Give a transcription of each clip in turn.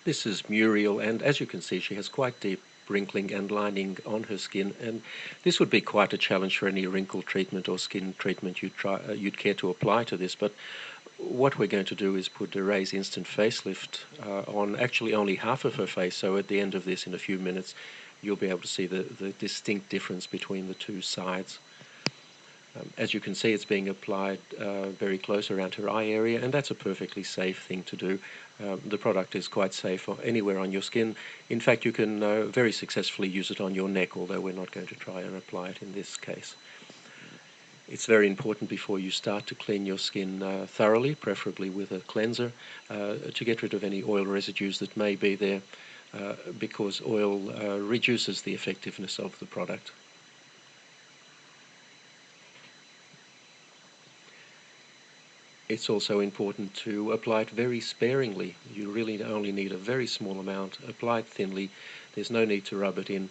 This is Muriel, and as you can see, she has quite deep wrinkling and lining on her skin, and this would be quite a challenge for any wrinkle treatment or skin treatment you'd care to apply to this. But what we're going to do is put a Raise Instant Facelift on actually only half of her face, so at the end of this, in a few minutes, you'll be able to see the distinct difference between the two sides. As you can see, it's being applied very close around her eye area, and that's a perfectly safe thing to do. The product is quite safe anywhere on your skin. In fact, you can very successfully use it on your neck, although we're not going to try and apply it in this case. It's very important before you start to clean your skin thoroughly, preferably with a cleanser, to get rid of any oil residues that may be there, because oil reduces the effectiveness of the product. It's also important to apply it very sparingly. You really only need a very small amount. Apply it thinly. There's no need to rub it in.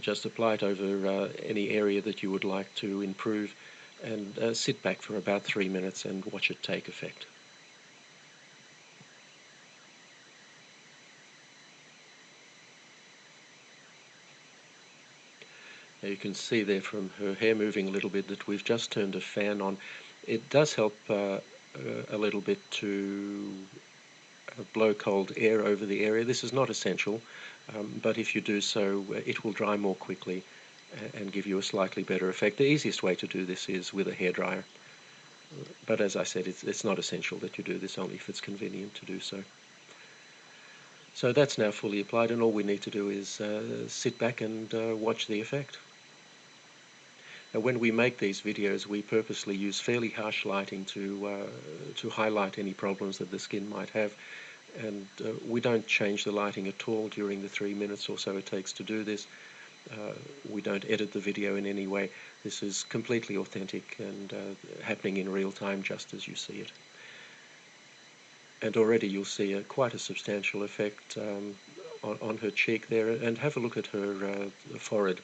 Just apply it over any area that you would like to improve, and sit back for about 3 minutes and watch it take effect. Now you can see there from her hair moving a little bit that we've just turned a fan on. It does help a little bit to blow cold air over the area. This is not essential, but if you do so, it will dry more quickly and give you a slightly better effect. The easiest way to do this is with a hairdryer, but as I said, it's not essential that you do this, only if it's convenient to do so. So that's now fully applied, and all we need to do is sit back and watch the effect. Now, when we make these videos, we purposely use fairly harsh lighting to highlight any problems that the skin might have, and we don't change the lighting at all during the 3 minutes or so it takes to do this. We don't edit the video in any way. This is completely authentic and happening in real time, just as you see it. And already you'll see quite a substantial effect on her cheek there, and have a look at her forehead.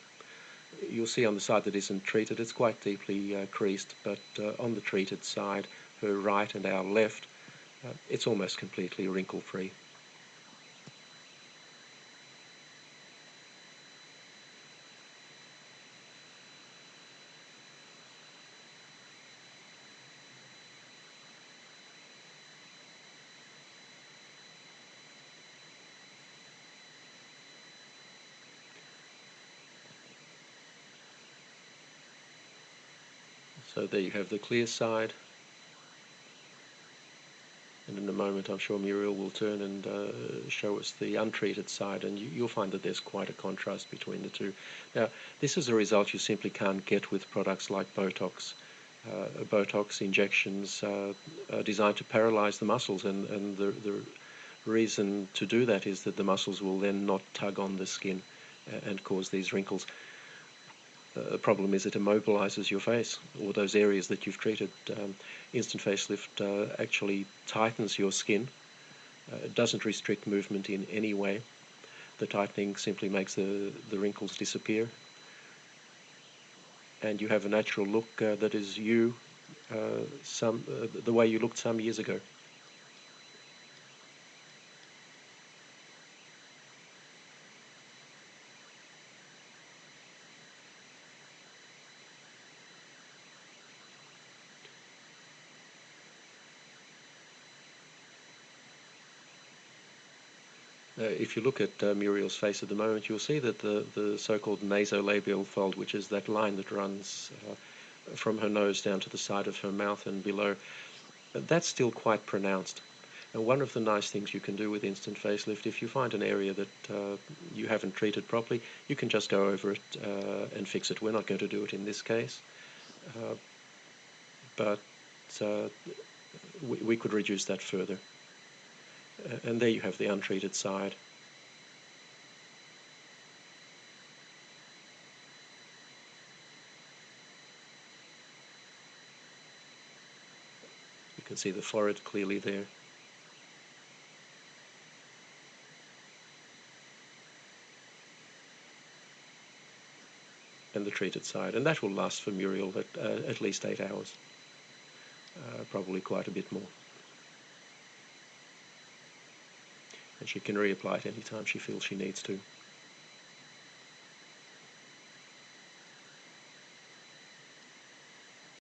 You'll see on the side that isn't treated, it's quite deeply creased, but on the treated side, her right and our left, it's almost completely wrinkle-free. So there you have the clear side, and in a moment I'm sure Muriel will turn and show us the untreated side, and you'll find that there's quite a contrast between the two. Now, this is a result you simply can't get with products like Botox. Botox injections are designed to paralyze the muscles, and the reason to do that is that the muscles will then not tug on the skin and cause these wrinkles. The problem is it immobilizes your face, or those areas that you've treated. Instant Facelift actually tightens your skin. It doesn't restrict movement in any way. The tightening simply makes the wrinkles disappear, and you have a natural look that is you, the way you looked some years ago. If you look at Muriel's face at the moment, you'll see that the so-called nasolabial fold, which is that line that runs from her nose down to the side of her mouth and below, that's still quite pronounced. And one of the nice things you can do with Instant Facelift, if you find an area that you haven't treated properly, you can just go over it and fix it. We're not going to do it in this case, but we could reduce that further. And there you have the untreated side. You can see the forehead clearly there. And the treated side. And that will last for Muriel at least 8 hours. Probably quite a bit more. and she can reapply it anytime she feels she needs to.